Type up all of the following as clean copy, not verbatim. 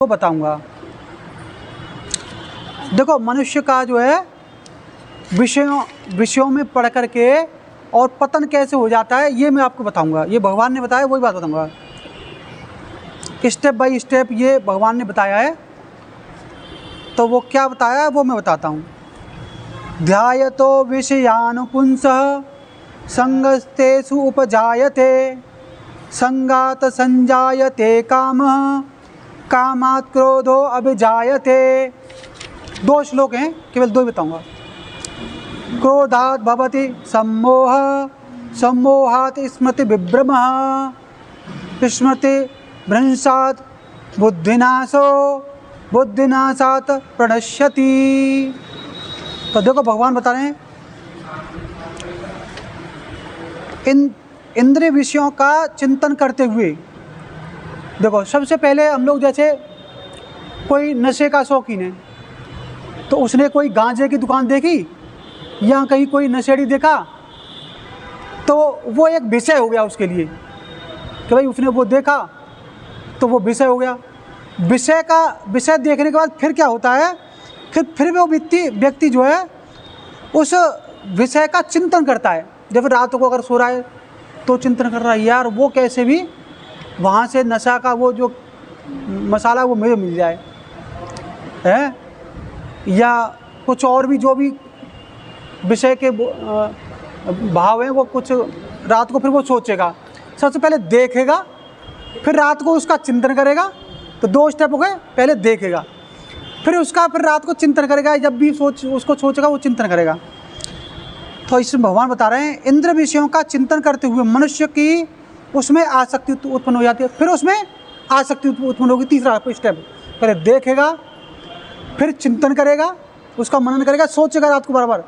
वो बताऊंगा। देखो मनुष्य का जो है विषयों में पढ़ करके और पतन कैसे हो जाता है ये मैं आपको बताऊंगा। ये भगवान ने बताया, वही बात बताऊंगा स्टेप बाय स्टेप। ये भगवान ने बताया है, तो वो क्या बताया है वो मैं बताता हूँ। ध्यायतो विषयानुपुंसः संगस्तेषु उपजायते संगात संजायते कामः कामात् क्रोधो अभिजायते। 2 श्लोक हैं, केवल 2 ही बताऊंगा। क्रोधात् भवति सम्मोहः सम्मोहात् स्मृति विभ्रमः स्मृति भ्रंशात् बुद्धिनाशो बुद्धिनाशात् प्रणश्यति। तो देखो भगवान बता रहे हैं इंद्रिय विषयों का चिंतन करते हुए। देखो सबसे पहले हम लोग, जैसे कोई नशे का शौकीन है तो उसने कोई गांजे की दुकान देखी या कहीं कोई नशेड़ी देखा तो वो एक विषय हो गया उसके लिए कि भाई उसने वो देखा तो वो विषय हो गया। विषय देखने के बाद फिर क्या होता है, फिर वो व्यक्ति जो है उस विषय का चिंतन करता है। जब रात को अगर सो रहा है तो चिंतन कर रहा है यार वो कैसे भी वहाँ से नशा का वो जो मसाला वो मुझे मिल जाए है, या कुछ और भी जो भी विषय के भाव हैं वो कुछ रात को फिर वो सोचेगा। सबसे पहले देखेगा, फिर रात को उसका चिंतन करेगा। तो 2 स्टेप हो गए, पहले देखेगा फिर रात को चिंतन करेगा। जब भी उसको सोचेगा वो चिंतन करेगा। तो इसमें भगवान बता रहे हैं इंद्र विषयों का चिंतन करते हुए मनुष्य की उसमें आसक्ति उत्पन्न हो जाती है। फिर उसमें आसक्ति उत्पन्न होगी। तीसरा स्टेप, पहले देखेगा, फिर चिंतन करेगा, उसका मनन करेगा, सोचेगा रात को बराबर,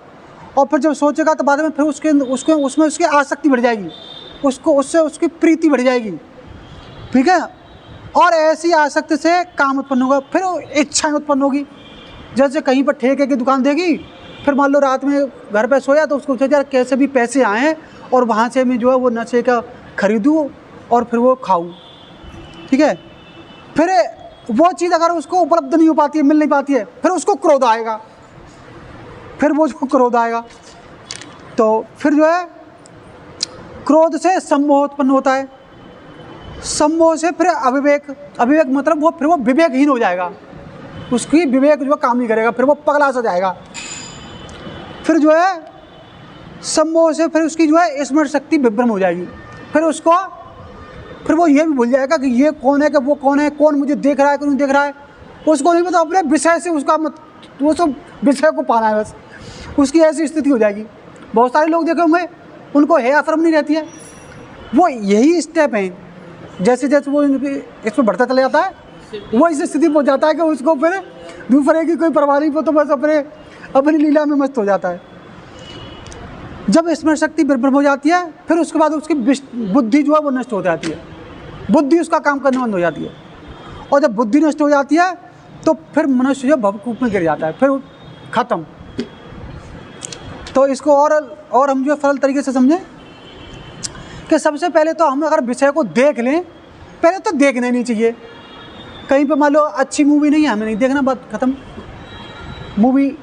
और फिर जब सोचेगा तो बाद में फिर उसमें उसकी आसक्ति बढ़ जाएगी, उससे उसकी प्रीति बढ़ जाएगी। ठीक है, और ऐसी आसक्ति से काम उत्पन्न होगा, फिर इच्छाएं उत्पन्न होगी। जैसे कहीं पर ठेके की दुकान देगी, फिर मान लो रात में घर पे सोया तो उसको सोचा यार कैसे भी पैसे आए और वहाँ से मैं जो है वो नशे का खरीदूँ और फिर वो खाऊँ। ठीक है, फिर वो चीज़ अगर उसको उपलब्ध नहीं हो पाती है, मिल नहीं पाती है, फिर उसको क्रोध आएगा। फिर वो जो क्रोध आएगा तो फिर जो है क्रोध से सम्मोह उत्पन्न होता है। सम्मोह से फिर अविवेक मतलब फिर वो विवेकहीन हो जाएगा। उसकी विवेक जो काम नहीं करेगा, फिर वो पगला सा जाएगा। फिर जो है सम्मोह से फिर उसकी जो है स्मरण शक्ति विभ्रम हो जाएगी। फिर वो ये भी भूल जाएगा कि ये कौन है, कि वो कौन है, कौन मुझे देख रहा है, कौन देख रहा है, उसको नहीं पता। अपने विषय से उसका वो सब विषय को पाना है बस। उसकी ऐसी स्थिति हो जाएगी। बहुत सारे लोग देखे होंगे उनको है शर्म नहीं रहती है। वो यही स्टेप हैं, जैसे जैसे वो इसमें बढ़ता चला जाता है वो इस स्थिति पहुँच जाता है कि उसको फिर दूसरे की कोई परवाह नहीं, तो बस अपनी लीला में मस्त हो जाता है। जब स्मरण शक्ति विभ्रम हो जाती है फिर उसके बाद उसकी बुद्धि जो है वो नष्ट हो जाती है। बुद्धि उसका काम करना बंद हो जाती है, और जब बुद्धि नष्ट हो जाती है तो फिर मनुष्य जो भवकूप में गिर जाता है, फिर खत्म। तो इसको और हम जो सरल तरीके से समझें कि सबसे पहले तो हम अगर विषय को देख लें, पहले तो देखना नहीं चाहिए। कहीं पे मान लो अच्छी मूवी नहीं है, हमें नहीं देखना, बात खत्म। मूवी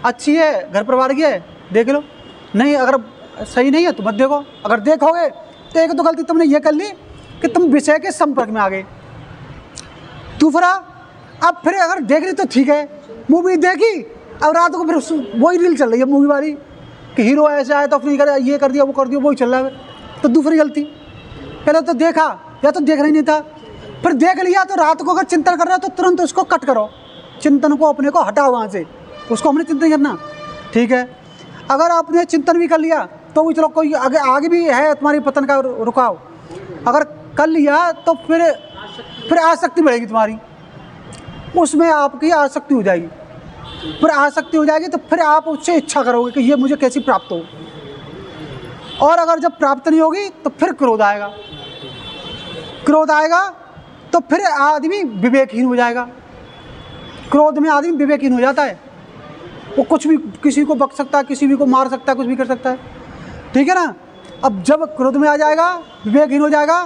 अच्छी है, घर परिवार की है, देख लो। नहीं, अगर सही नहीं है तो मत देखो। अगर देखोगे तो एक तो गलती तुमने ये कर ली कि तुम विषय के संपर्क में आ गए। दूसरा, अब फिर अगर देख ली तो ठीक है, मूवी देखी, अब रात को फिर वही रील चल रही है मूवी वाली कि हीरो ऐसे आया तो अपने ये कर दिया, वो कर दिया, वही चल रहा है। तो दूसरी गलती, पहले तो देखा या तो देखना ही नहीं था, फिर देख लिया तो रात को अगर चिंतन कर रहा है तो तुरंत उसको कट करो, चिंतन को अपने को हटाओ वहाँ से, उसको हमने चिंतन करना। ठीक है, अगर आपने चिंतन भी कर लिया तो चलो कोई आगे भी है तुम्हारी पतन का रुकाव, अगर कर लिया तो फिर आसक्ति बढ़ेगी तुम्हारी, उसमें आपकी आसक्ति हो जाएगी। फिर आसक्ति हो जाएगी तो फिर आप उससे इच्छा करोगे कि ये मुझे कैसी प्राप्त हो, और अगर जब प्राप्त नहीं होगी तो फिर क्रोध आएगा। क्रोध आएगा तो फिर आदमी विवेकहीन हो जाएगा। क्रोध में आदमी विवेकहीन हो जाता है, वो कुछ भी किसी को बक सकता है, किसी भी को मार सकता है, कुछ भी कर सकता है। ठीक है ना। अब जब क्रोध में आ जाएगा, विवेकहीन हो जाएगा,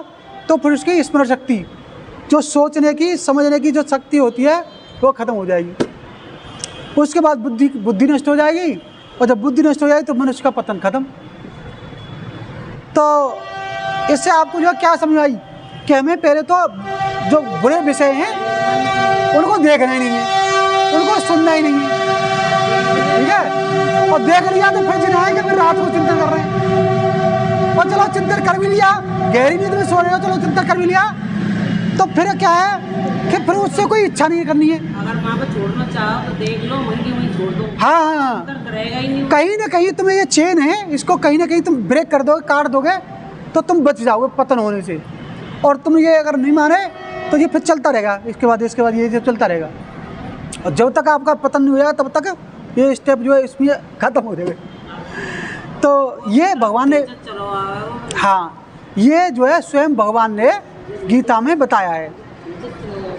तो फिर उसकी स्मरण शक्ति जो सोचने की समझने की जो शक्ति होती है वो ख़त्म हो जाएगी। उसके बाद बुद्धि नष्ट हो जाएगी, और जब बुद्धि नष्ट हो जाएगी तो मनुष्य का पतन खत्म। तो इससे आपको जो क्या समझ आई कि हमें पहले तो जो बुरे विषय हैं उनको देखना ही नहीं है, उनको सुनना ही नहीं है, ठीक है। और देख लिया तो फिर जिन आएंगे फिर रात को चिंतन कर रहे हैं, और चलो चिंतन कर भी लिया, गहरी नींद में सो रहे हो, चलो चिंतन कर भी लिया, तो फिर क्या है कि फिर उससे कोई इच्छा नहीं करनी है। अगर वहाँ पे छोड़ना चाहो तो देख लो, वहीं के वहीं छोड़ दो। हाँ, रहेगा ही नहीं। कहीं ना कहीं तुम्हें ये चेन है, इसको कहीं ना कहीं तुम ब्रेक कर दोगे, काट दोगे, तो तुम बच जाओगे पतन होने से। और तुम ये अगर नहीं माने तो ये फिर चलता रहेगा, इसके बाद ये चलता रहेगा, और जब तक आपका पतन नहीं हो जाएगा तब तक ये स्टेप जो है इसमें ख़त्म हो जाएगा। तो ये भगवान ने, हाँ, ये जो है स्वयं भगवान ने गीता में बताया है।